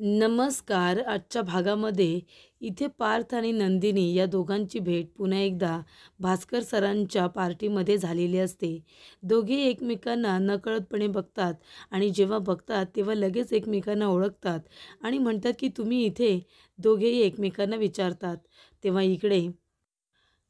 नमस्कार. आजच्या भागामध्ये इथे पार्थ आणि नंदिनी या दोघांची भेट पुन्हा एकदा भास्कर सरांच्या पार्टीमध्ये झालेली असते. दोघे एकमेकांना नकळतपणे बघतात आणि जेव्हा बघतात तेव्हा लगेच एकमेकांना ओळखतात आणि म्हणतात की तुम्ही इथे. दोघेही एकमेकांना विचारतात. तेव्हा इकडे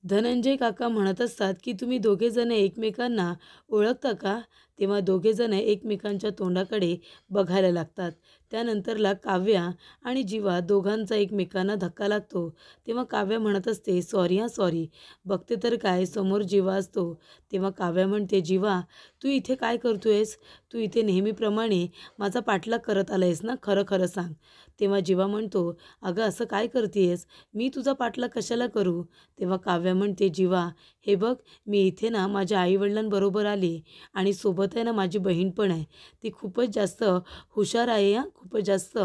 धनंजय काका म्हणत असतात की तुम्ही दोघेजण एकमेकांना ओळखता का? तेव्हा दोघेजण एकमेकांच्या तोंडाकडे बघायला लागतात. त्यानंतरला काव्या आणि जीवा दोघांचा एकमेकांना धक्का लागतो. तेव्हा काव्या म्हणत असते, सॉरी हां सॉरी. बघते तर काय, समोर जीवा असतो. तेव्हा काव्या म्हणते, जीवा तू इथे काय करतोयस? तू इथे नेहमीप्रमाणे माझा पाठलाग करत आलायस ना, खरं खरं सांग. तेव्हा जीवा म्हणतो, अगं असं काय करतेयस? मी तुझा पाठलाग कशाला करू? तेव्हा काव्या म्हणते, जीवा हे बघ, मी इथे ना माझ्या आईवडिलांबरोबर आले आणि सोबत आहे ना माझी बहीण पण आहे. ती खूपच जास्त हुशार आहे हां, खूपच जास्त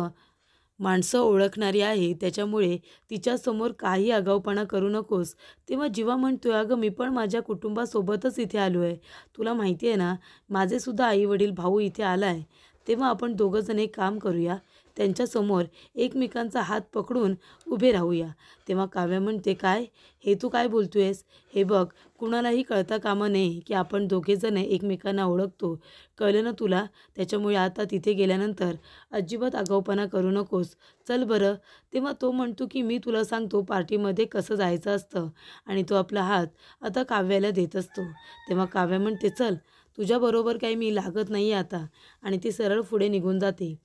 माणसं ओळखणारी आहे. त्याच्यामुळे तिच्यासमोर काही आगाऊपणा करू नकोस. तेव्हा जीवा म्हणतोय, अगं मी पण माझ्या कुटुंबासोबतच इथे आलो आहे. तुला माहिती आहे ना, माझेसुद्धा आई-वडील, भाऊ इथे आला आहे. तेव्हा आपण दोघंजण एक काम करूया, त्यांच्यासमोर एकमेकांचा हात पकडून उभे राहूया. तेव्हा काव्या म्हणते, काय? हे तू काय बोलतोयस? हे बघ, कुणालाही कळता कामा नये की आपण दोघेजण एकमेकांना ओळखतो. कळलं ना तुला? त्याच्यामुळे आता तिथे गेल्यानंतर अजिबात आगाऊपणा करू नकोस. चल बरं. तेव्हा तो म्हणतो की मी तुला सांगतो पार्टीमध्ये कसं जायचं असतं आणि तो आपला हात आता काव्याला देत असतो. तेव्हा काव्या म्हणते, चल तुझ्याबरोबर काही मी लागत नाही आता, आणि ती सरळ पुढे निघून जाते.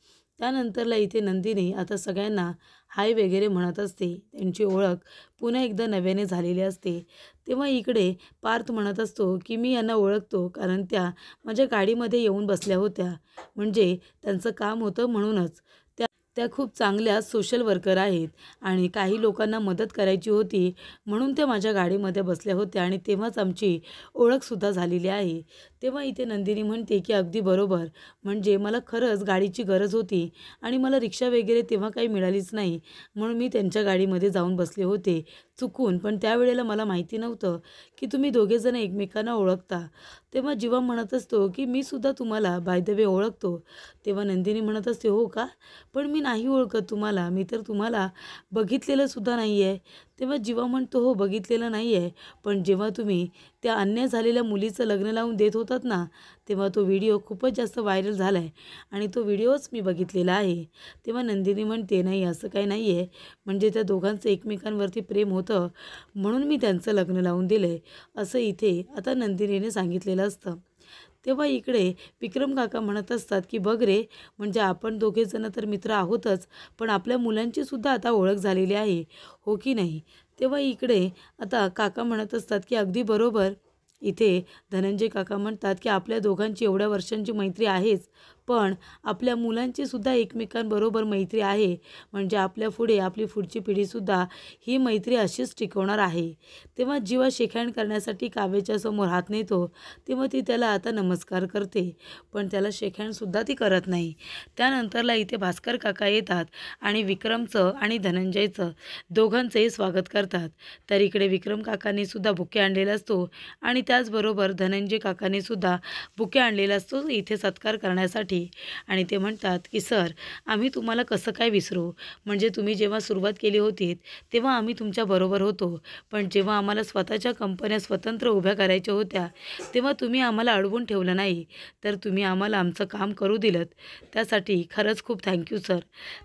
त्यानंतरला इथे नंदिनी आता सगळ्यांना हाय वगैरे म्हणत असते. त्यांची ओळख पुन्हा एकदा नव्याने झालेली असते. तेव्हा इकडे पार्थ म्हणत असतो की मी यांना ओळखतो, कारण त्या माझ्या गाडीमध्ये येऊन बसल्या होत्या. म्हणजे त्यांचं काम होतं म्हणूनच. त्या त्या खूप चांगल्या सोशल वर्कर आहेत आणि काही लोकांना मदत करायची होती म्हणून त्या माझ्या गाडीमध्ये बसल्या होत्या आणि तेव्हाच आमची ओळखसुद्धा झालेली आहे. तेव्हा इथे नंदिनी म्हणते की अगदी बरोबर. म्हणजे मला खरंच गाडीची गरज होती आणि मला रिक्षा वगैरे तेव्हा काही मिळालीच नाही. म्हणून मी त्यांच्या गाडीमध्ये जाऊन बसले होते चुकून. पण त्यावेळेला मला माहिती नव्हतं की तुम्ही दोघेजण एकमेकांना ओळखता. तेव्हा जीवा म्हणत असतो की मी सुद्धा तुम्हाला बाय द वे ओळखतो. तेव्हा नंदिनी म्हणत असते, हो का? पण मी नाही ओळखत तुम्हाला. मी तर तुम्हाला बघितलेलं सुद्धा नाही आहे. तेव्हा जीवा म्हणतो, हो बघितलेलं नाही आहे. पण जेव्हा तुम्ही त्या अन्याय झालेल्या मुलीचं लग्न लावून देत होतात ना, तेव्हा तो व्हिडिओ खूपच जास्त व्हायरल झाला आहे आणि तो व्हिडिओच मी बघितलेला आहे. तेव्हा नंदिनी म्हणते, नाही असं काही नाही आहे. म्हणजे त्या दोघांचं एकमेकांवरती प्रेम होतं म्हणून मी त्यांचं लग्न लावून दिलं आहे, असं इथे आता नंदिनीने सांगितलेलं असतं. तेव्हा इकडे विक्रम काका म्हणत असतात की बघ रे, म्हणजे आपण दोघेजण तर मित्र आहोतच, पण आपल्या मुलांची सुद्धा आता ओळख झालेली आहे, हो की नाही? तेव्हा इकडे आता काका म्हणत असतात की अगदी बरोबर. इथे धनंजय काका म्हणतात की आपल्या दोघांची एवढ्या वर्षांची मैत्री आहेच, पण आपल्या मुलांची सुद्धा एकमेकांबरोबर मैत्री आहे. म्हणजे आपल्या पुढे आपली पुढची पिढीसुद्धा ही मैत्री अशीच टिकवणार आहे. तेव्हा जीवा शेकहँड करण्यासाठी काव्याच्या समोर हात नेतो. तेव्हा ती त्याला आता नमस्कार करते, पण त्याला शेकहँडसुद्धा ती करत नाही. त्यानंतरला इथे भास्कर काका येतात आणि विक्रमचं आणि धनंजयचं दोघांचंही स्वागत करतात. तर इकडे विक्रम काकांनी सुद्धा बुके आणलेला असतो आणि त्याचबरोबर धनंजय काकांनी सुद्धा बुके आणलेला असतो इथे सत्कार करण्यासाठी. आणि ते म्हणतात की सर, आम्ही तुम्हाला कसं काय विसरू? म्हणजे तुम्ही जेव्हा सुरुवात केली होती तेव्हा आम्ही तुमच्याबरोबर होतो, पण जेव्हा आम्हाला स्वतःच्या कंपन्या स्वतंत्र उभ्या करायच्या होत्या तेव्हा तुम्ही आम्हाला अडवून ठेवलं नाही, तर तुम्ही आम्हाला आमचं काम करू दिलंत. त्यासाठी खरंच खूप थँक्यू सर.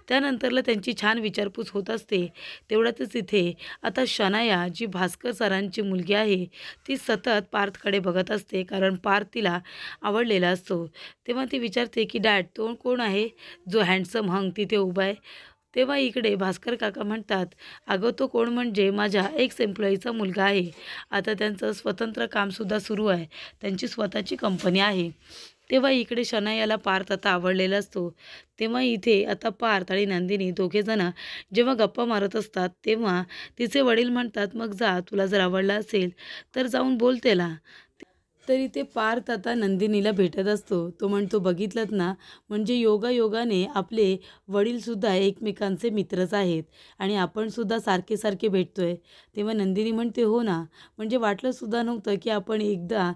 त्यानंतरला त्यांची छान विचारपूस होत असते. तेवढ्यातच इथे आता शनाया, जी भास्कर सरांची मुलगी आहे, ती सतत पार्थकडे बघत असते, कारण पार्थ तिला आवडलेला असतो. तेव्हा ती विचारते की डॅड, तो कोण आहे जो हँडसम हंग तिथे उभा आहे? तेव्हा इकडे भास्कर काका म्हणतात, अगं तो कोण म्हणजे माझ्या एक्स एम्प्लॉईचा मुलगा आहे. आता त्यांचं स्वतंत्र कामसुद्धा सुरू आहे, त्यांची स्वतःची कंपनी आहे. तेव्हा इकडे शनायाला पार्थ आता आवडलेला असतो. तेव्हा इथे आता पार्थ आणि नंदिनी दोघेजणं जेव्हा गप्पा मारत असतात तेव्हा तिचे वडील म्हणतात, मग जा, तुला जर आवडला असेल तर जाऊन बोल त्याला. तरी ते पार्थ आता नंदिनीला भेटत असतो. तो म्हणतो, बघितलंत ना, म्हणजे योगायोगाने आपले वडीलसुद्धा एकमेकांचे मित्रच आहेत आणि आपणसुद्धा सारखे सारखे भेटतोय. तेव्हा नंदिनी म्हणते, हो ना, म्हणजे वाटलंसुद्धा नव्हतं की आपण एकदा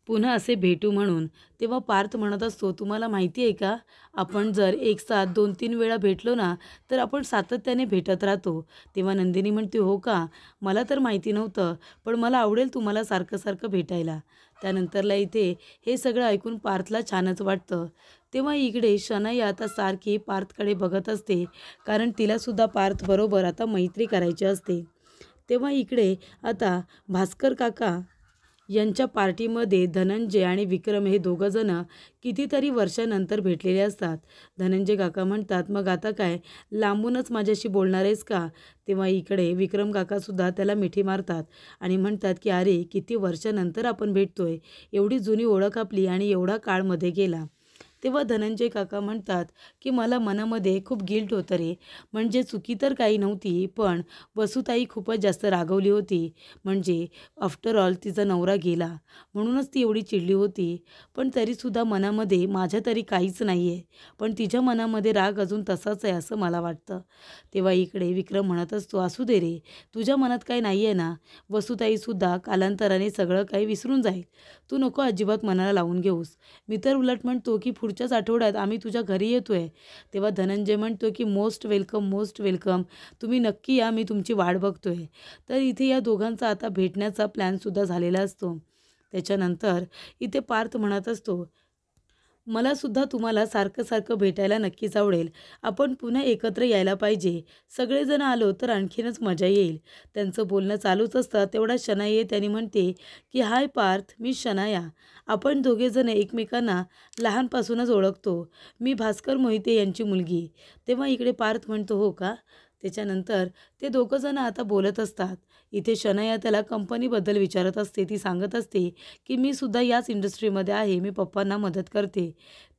पुन्हा असे भेटू म्हणून. तेव्हा पार्थ म्हणत असतो, तुम्हाला माहिती आहे का, आपण जर एक साथ 2-3 वेळा भेटलो ना, तर आपण सातत्याने भेटत राहतो. तेव्हा नंदिनी म्हणते, हो का, मला तर माहिती नव्हतं, पण मला आवडेल तुम्हाला सारखं सारखं भेटायला. त्यानंतरला इथे हे सगळं ऐकून पार्थला छानच वाटतं. तेव्हा इकडे शनाई आता सारखी पार्थकडे बघत असते, कारण तिलासुद्धा पार्थबरोबर आता मैत्री करायची असते. तेव्हा इकडे आता भास्कर काका यांच्या पार्टीमध्ये धनंजय आणि विक्रम हे दोघंजण कितीतरी वर्षानंतर भेटलेले असतात. धनंजय काका म्हणतात, मग आता काय लांबूनच माझ्याशी बोलणार आहेस का? तेव्हा इकडे विक्रम काकासुद्धा त्याला मिठी मारतात आणि म्हणतात की अरे किती वर्षानंतर आपण भेटतोय, एवढी जुनी ओळख आपली आणि एवढा काळमध्ये गेला. तेव्हा धनंजय काका म्हणतात की मला मनामध्ये खूप गिल्ट होतं रे, म्हणजे चुकी तर काही नव्हती, पण वसुताई खूपच जास्त रागवली होती. म्हणजे आफ्टर ऑल तिचा नवरा गेला म्हणूनच ती एवढी चिडली होती. पण तरीसुद्धा मनामध्ये माझ्या तरी काहीच नाही आहे, पण तिच्या मनामध्ये राग अजून तसाच आहे असं मला वाटतं. तेव्हा इकडे विक्रम म्हणत असतो, असू दे रे, तुझ्या मनात काही नाही आहे ना, वसुताईसुद्धा कालांतराने सगळं काही विसरून जाईल. तू नको अजिबात मनाला लावून घेऊस. मी तर उलट म्हणतो की पुढच्याच आठवड्यात आम्ही तुझ्या घरी येतोय. तेव्हा धनंजय म्हणतो की मोस्ट वेलकम, मोस्ट वेलकम. तुम्ही नक्की या, मी तुमची वाट बघतोय. तर इथे या दोघांचा आता भेटण्याचा प्लॅनसुद्धा झालेला असतो. त्याच्यानंतर इथे पार्थ म्हणत असतो, मलासुद्धा तुम्हाला सारखं सारखं भेटायला नक्कीच आवडेल. आपण पुन्हा एकत्र यायला पाहिजे. सगळेजण आलो तर आणखीनच मजा येईल. त्यांचं बोलणं चालूच असतं तेवढा शनाई येते आणि म्हणते की हाय पार्थ, मी शनाया. आपण दोघेजण एकमेकांना लहानपासूनच ओळखतो. मी भास्कर मोहिते यांची मुलगी. तेव्हा इकडे पार्थ म्हणतो, हो का? त्याच्यानंतर ते दोघंजणं आता बोलत असतात. इथे शनाया त्याला कंपनीबद्दल विचारत असते. ती सांगत असते की मी सुद्धा याच इंडस्ट्रीमध्ये आहे, मी पप्पांना मदत करते.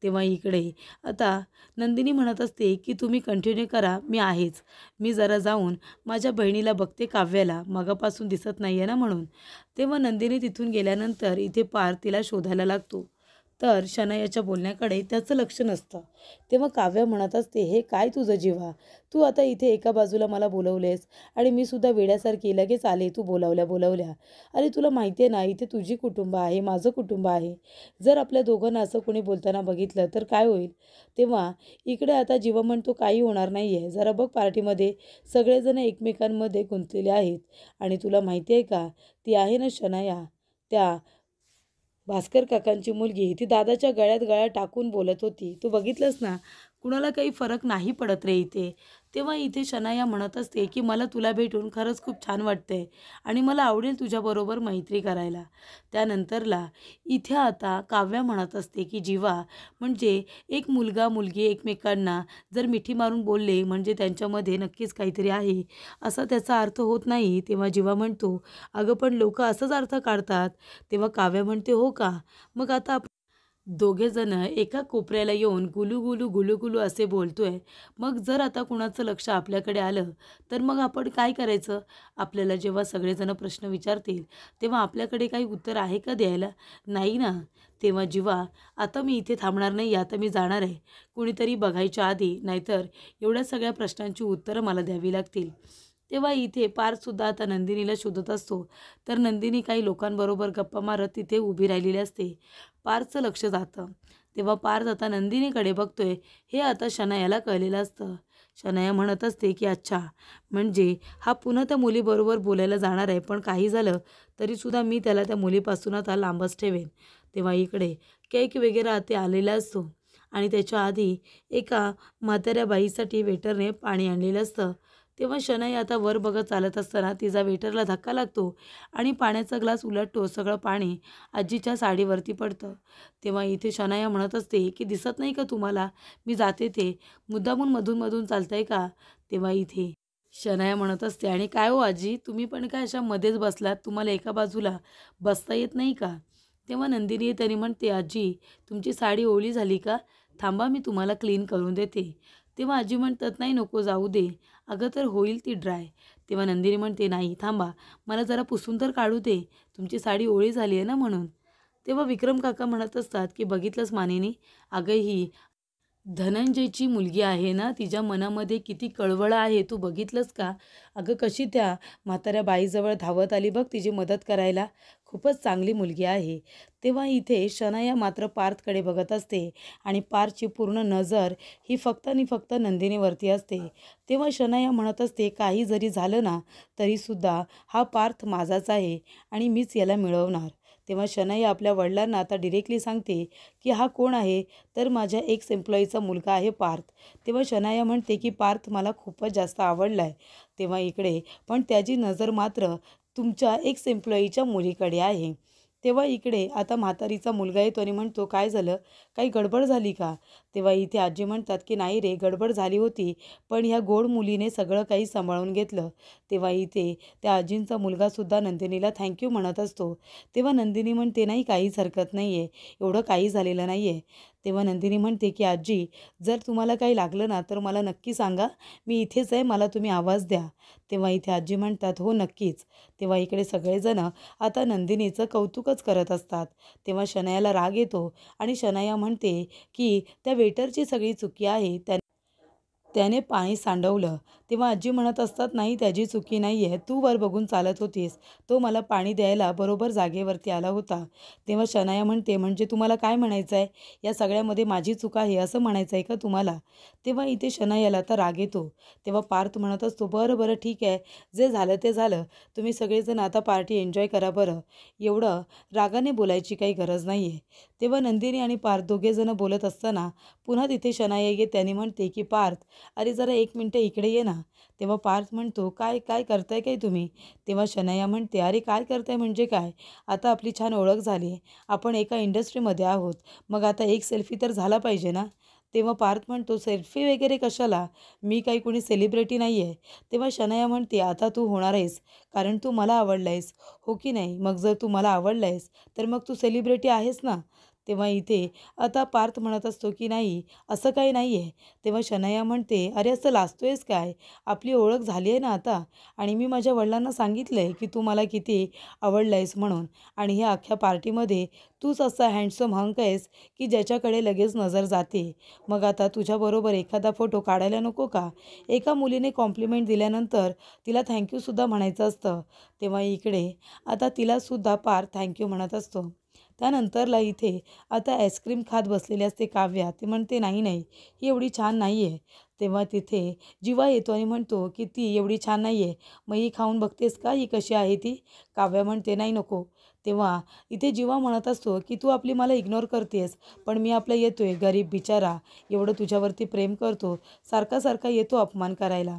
तेव्हा इकडे आता नंदिनी म्हणत असते की तुम्ही कंटिन्यू करा, मी आहेच. मी जरा जाऊन माझ्या बहिणीला बघते, काव्याला मगापासून दिसत नाही आहे ना म्हणून. तेव्हा नंदिनी तिथून गेल्यानंतर इथे पार्थ तिला शोधायला लागतो. तर शनायाच्या बोलण्याकडे त्याचं लक्ष नसतं. तेव्हा काव्या म्हणत असते, हे काय तुझं जीवा, तू आता इथे एका बाजूला मला बोलवलेस आणि मी सुद्धा वेड्यासारखी लगेच आले तू बोलावल्या बोलावल्या. अरे तुला माहिती आहे ना, इथे तुझी कुटुंब आहे, माझं कुटुंब आहे. जर आपल्या दोघांना असं कोणी बोलताना बघितलं तर काय होईल? तेव्हा इकडे आता जीवा म्हणतो, काही होणार नाही आहे. जरा बघ पार्टीमध्ये सगळेजण एकमेकांमध्ये गुंतलेले आहेत आणि तुला माहिती आहे का, ती आहे ना शनाया, त्या भास्कर काकांची मुलगी, ती दादाच्या गळ्यात गळा टाकून बोलत होती. तू बघितलंस ना, कुणाला काही फरक नाही पडत रे इथे. तेव्हा इथे शनाया म्हणत असते की मला तुला भेटून खरंच खूप छान वाटतंय आणि मला आवडेल तुझ्याबरोबर मैत्री करायला. त्यानंतरला इथे आता काव्या म्हणत असते की जीवा, म्हणजे एक मुलगा मुलगी एकमेकांना जर मिठी मारून बोलले म्हणजे त्यांच्यामध्ये नक्कीच काहीतरी आहे, असा त्याचा अर्थ होत नाही. तेव्हा जीवा म्हणतो, अगं पण लोक असंच अर्थ काढतात. तेव्हा काव्या म्हणते, हो का, मग आता दोघे जण एका कोपऱ्याला येऊन गुलू गुलू असे बोलतोय. मग जर आता कुणाचं लक्ष आपल्याकडे आलं तर मग आपण काय करायचं? आपल्याला जेव्हा सगळेजण प्रश्न विचारतील तेव्हा आपल्याकडे काही उत्तर आहे का द्यायला? नाही ना. तेव्हा जीवा, आता मी इथे थांबणार नाही, आता मी जाणार आहे कुणीतरी बघायच्या आधी, नाहीतर एवढ्या सगळ्या प्रश्नांची उत्तरं मला द्यावी लागतील. तेव्हा इथे पार्थसुद्धा आता नंदिनीला शोधत असतो. तर नंदिनी काही लोकांबरोबर गप्पा मारत तिथे उभी राहिलेली असते. पार्थचं लक्ष जातं. तेव्हा पार्थ आता नंदिनीकडे बघतोय हे आता शनायाला कळलेलं असतं. शनाया म्हणत असते की अच्छा, म्हणजे हा पुन्हा त्या मुलीबरोबर बोलायला जाणार आहे, पण काही झालं तरीसुद्धा मी त्याला त्या मुलीपासून आता लांबच ठेवेन. तेव्हा इकडे केक वगैरे ते आलेला असतो आणि त्याच्या आधी एका म्हाताऱ्या बाईसाठी वेटरने पाणी आणलेलं असतं. तेव्हा शनाई आता वर बघत चालत असताना तिचा वेटरला धक्का लागतो आणि पाण्याचा ग्लास उलटतो. सगळं पाणी आजीच्या साडीवरती पडतं. तेव्हा इथे शनाया म्हणत असते की दिसत नाही का तुम्हाला, मी जाते ते, मुद्दामून मधून मधून चालतंय का? तेव्हा इथे शनाया म्हणत असते, आणि काय हो आजी, तुम्ही पण काय अशा मध्येच बसलात, तुम्हाला एका बाजूला बसता येत नाही का? तेव्हा नंदिनी त्यांनी म्हणते, आजी तुमची साडी ओली झाली का? थांबा मी तुम्हाला क्लीन करून देते. तेव्हा आजी म्हणतात, नाही नको जाऊ दे, अगं तर होईल ती ड्राय. तेव्हा नंदिनी म्हणते, नाही थांबा, मला जरा पुसून तर काढू दे, तुमची साडी ओली झाली आहे ना म्हणून. तेव्हा विक्रम काका म्हणत असतात की बघितलंस मानिनी, अगं ही धनंजयची मुलगी आहे ना, तिच्या मनामध्ये किती कळवळ आहे, तू बघितलंस का? अगं कशी त्या म्हाताऱ्या बाईजवळ धावत आली बघ तिची मदत करायला. खूपच चांगली मुलगी आहे. तेव्हा इथे शनाया मात्र पार्थकडे बघत असते आणि पार्थची पूर्ण नजर ही फक्त आणि फक्त नंदिनीवरती असते. तेव्हा शनाया म्हणत असते, काही जरी झालं ना तरीसुद्धा हा पार्थ माझाच आहे आणि मीच याला मिळवणार. तेव्हा शनाया आपल्या वडिलांना आता डिरेक्टली सांगते की हा कोण आहे, तर माझ्या एक्स एम्प्लॉईचा मुलगा आहे पार्थ. तेव्हा शनाया म्हणते की पार्थ मला खूपच जास्त आवडला आहे. तेव्हा इकडे पण त्याची नजर मात्र तुमच्या एक्स एम्प्लॉईच्या मुलीकडे आहे. तेव्हा इकडे आता म्हातारीचा मुलगा येतो आणि म्हणतो, काय झालं, काही गडबड झाली का? तेव्हा इथे आजी म्हणतात की नाही रे, गडबड झाली होती पण ह्या गोड मुलीने सगळं काही सांभाळून घेतलं. तेव्हा इथे त्या आजींचा मुलगासुद्धा नंदिनीला थँक्यू म्हणत असतो. तेव्हा नंदिनी म्हणते, नाही काहीच हरकत नाही आहे, एवढं काही झालेलं नाही आहे. तेव्हा नंदिनी म्हणते की आजी, जर तुम्हाला काही लागलं ना तर मला नक्की सांगा, मी इथेच आहे, मला तुम्ही आवाज द्या. तेव्हा इथे आजी म्हणतात, हो नक्कीच. तेव्हा इकडे सगळेजण आता नंदिनीचं कौतुकच करत असतात. तेव्हा शनायाला राग येतो आणि शनाया म्हणते की त्या वेटरची सगळी चुकी आहे, त्याने पाणी सांडवलं. तेव्हा आजी म्हणत असतात, नाही त्याची चुकी नाही आहे, तू वर बघून चालत होतीस, तो मला पाणी द्यायला बरोबर जागेवरती आला होता. तेव्हा शनाया म्हणते, म्हणजे तुम्हाला काय म्हणायचं आहे, या सगळ्यामध्ये माझी चूक आहे असं म्हणायचं आहे का तुम्हाला? तेव्हा इथे शनायाला तर राग येतो. तेव्हा पार्थ म्हणत असतो, बरं बरं ठीक आहे, जे झालं ते झालं, तुम्ही सगळेजण आता पार्टी एन्जॉय करा बरं, एवढं रागाने बोलायची काही गरज नाही आहे. तेव्हा नंदिनी आणि पार्थ दोघेजण बोलत असताना पुन्हा तिथे शनाया येते त्याने म्हणते की पार्थ, अरे जरा 1 मिनटं इकडे ये ना. तेव्हा पार्थ म्हणतो, काय काय करताय काय तुम्ही? तेव्हा शनाया म्हणते, अरे काय करताय म्हणजे काय, आता आपली छान ओळख झाली, आपण एका इंडस्ट्रीमध्ये आहोत, मग आता एक सेल्फी तर झाला पाहिजे ना. तेव्हा पार्थ म्हणतो, सेल्फी वगैरे कशाला, मी काही कोणी सेलिब्रिटी नाही आहे. तेव्हा शनाया म्हणते, आता तू होणार आहेस, कारण तू मला आवडला आहेस, हो की नाही? मग जर तू मला आवडला आहेस तर मग तू सेलिब्रिटी आहेस ना. तेव्हा इथे आता पार्थ म्हणत असतो की नाही, असं काही नाही आहे. तेव्हा शनाया म्हणते, अरे असं लाजतोयस काय, आपली ओळख झाली आहे ना आता, आणि मी माझ्या वडिलांना सांगितलं आहे की तू मला किती आवडला आहेस म्हणून, आणि ह्या अख्ख्या पार्टीमध्ये तूच असा हँडसम हंक आहेस की ज्याच्याकडे लगेच नजर जाते. मग आता तुझ्याबरोबर एखादा फोटो काढायला नको का? एका मुलीने कॉम्प्लिमेंट दिल्यानंतर तिला थँक्यूसुद्धा म्हणायचं असतं. तेव्हा इकडे आता तिलासुद्धा पार्थ थँक्यू म्हणत असतो. त्यानंतरला इथे आता आईस्क्रीम खात बसलेली असते काव्या. ती म्हणते, नाही नाही, ही एवढी छान नाही आहे. तेव्हा तिथे जीवा येतो आणि म्हणतो की ती एवढी छान नाही आहे, मग ही खाऊन बघतेस का, ही कशी आहे ती? काव्या म्हणते, नाही नको. तेव्हा इथे जीवा म्हणत असतो की तू आपली मला इग्नोर करतेस, पण मी आपला येतोय गरीब बिचारा, एवढं तुझ्यावरती प्रेम करतो, सारखा सारखा येतो अपमान करायला.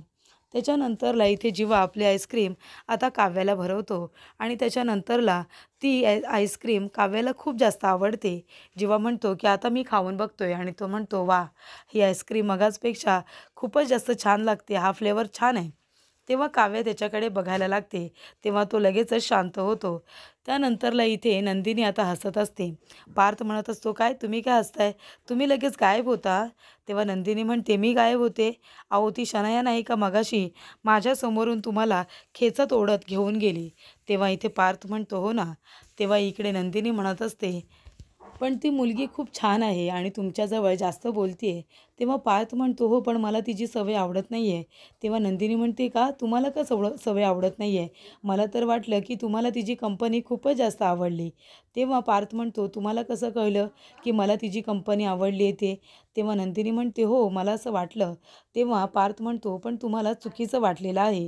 त्याच्यानंतरला इथे जीवा आपली आईस्क्रीम आता काव्याला भरवतो आणि त्याच्यानंतरला ती आईस्क्रीम काव्याला खूप जास्त आवडते. जीवा म्हणतो की आता मी खाऊन बघतोय आणि तो म्हणतो, वा, ही आईस्क्रीम मगाचपेक्षा खूपच जास्त छान लागते, हा फ्लेवर छान आहे. तेव्हा काव्या त्याच्याकडे बघायला लागते. तेव्हा तो लगेचच शांत होतो. त्यानंतरला इथे नंदिनी आता हसत असते. पार्थ म्हणत असतो, काय तुम्ही काय हसताय, तुम्ही लगेच गायब होता? तेव्हा नंदिनी म्हणते, मी गायब होते? अहो ती शनाया नाही का मगाशी माझ्यासमोरून तुम्हाला खेचत ओढत घेऊन गेली. तेव्हा इथे पार्थ म्हणतो, हो ना. तेव्हा इकडे नंदिनी म्हणत असते, पण ती मुलगी खूप छान आहे आणि तुमच्याजवळ जास्त बोलते आहे. तेव्हा पार्थ म्हणतो, हो पण मला तिची सवय आवडत नाही आहे. तेव्हा नंदिनी म्हणते, का तुम्हाला का सवय आवडत नाही आहे? मला तर वाटलं की तुम्हाला तिची कंपनी खूपच जास्त आवडली. तेव्हा पार्थ म्हणतो, तुम्हाला कसं कळलं की मला तिची कंपनी आवडली आहे ते? तेव्हा नंदिनी म्हणते, हो मला असं वाटलं. तेव्हा पार्थ म्हणतो, पण तुम्हाला चुकीचं वाटलेलं आहे.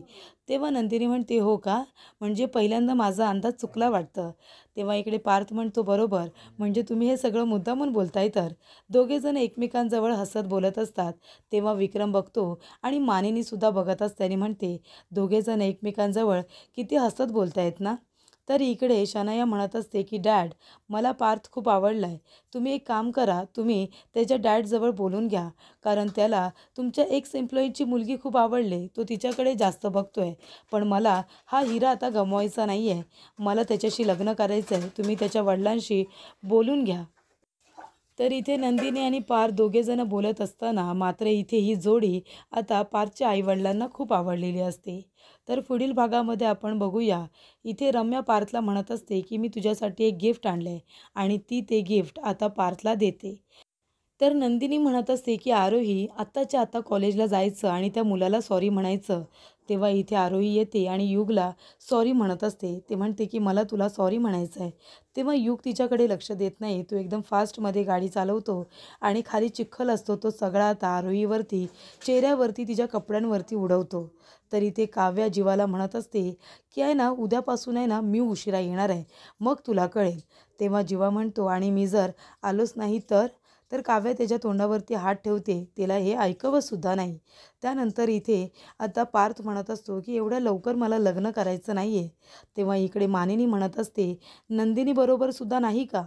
तेव्हा नंदिनी म्हणते, हो का, म्हणजे पहिल्यांदा माझा अंदाज चुकला वाटतं. तेव्हा इकडे पार्थ म्हणतो, बरोबर, म्हणजे तुम्ही हे सगळं मुद्दामून बोलताय तर. दोघेजण एकमेकांजवळ हसत बोलत असतात. तेव्हा विक्रम बघतो आणि मानिनीसुद्धा बघत असते आणि म्हणते, दोघेजण एकमेकांजवळ किती हसत बोलतायत ना. तर इकडे शनाया म्हणत असते की डॅड, मला पार्थ खूप आवडला आहे, तुम्ही एक काम करा, तुम्ही त्याच्या डॅडजवळ बोलून घ्या, कारण त्याला तुमच्या एक्स एम्प्लॉईची मुलगी खूप आवडली, तो तिच्याकडे जास्त बघतोय, पण मला हा हिरा आता गमवायचा नाही आहे, मला त्याच्याशी लग्न करायचं आहे, तुम्ही त्याच्या वडिलांशी बोलून घ्या. तर इथे नंदिनी आणि पार्थ दोघेजण बोलत असताना मात्र इथे ही जोडी आता पार्थच्या आईवडिलांना खूप आवडलेली असते. तर पुढील भागामध्ये आपण बघूया, इथे रम्या पार्थला म्हणत असते की मी तुझ्यासाठी एक गिफ्ट आणलं आहे आणि ती ते गिफ्ट आता पार्थला देते. तर नंदिनी म्हणत असते की आरोही आत्ताच्या आत्ता कॉलेजला जायचं आणि त्या मुलाला सॉरी म्हणायचं. तेव्हा इथे आरोही येते आणि युगला सॉरी म्हणत असते. ते म्हणते की मला तुला सॉरी म्हणायचं आहे. तेव्हा युग तिच्याकडे लक्ष देत नाही. तो एकदम फास्टमध्ये गाडी चालवतो आणि खाली चिखल असतो तो सगळा आता आरोहीवरती, चेहऱ्यावरती, तिच्या कपड्यांवरती उडवतो. तर इथे काव्या जीवाला म्हणत असते की आहे ना, उद्यापासून आहे ना मी उशिरा येणार आहे, मग तुला कळेल. तेव्हा जीवा म्हणतो आणि मी जर आलोच नाही तर काव्या त्याच्या तोंडावरती हात ठेवते. तिला हे ऐकवंसुद्धा नाही. त्यानंतर इथे आता पार्थ म्हणत असतो की एवढ्या लवकर मला लग्न करायचं नाही आहे. तेव्हा इकडे मानिनी म्हणत असते, नंदिनीबरोबर सुद्धा नाही का?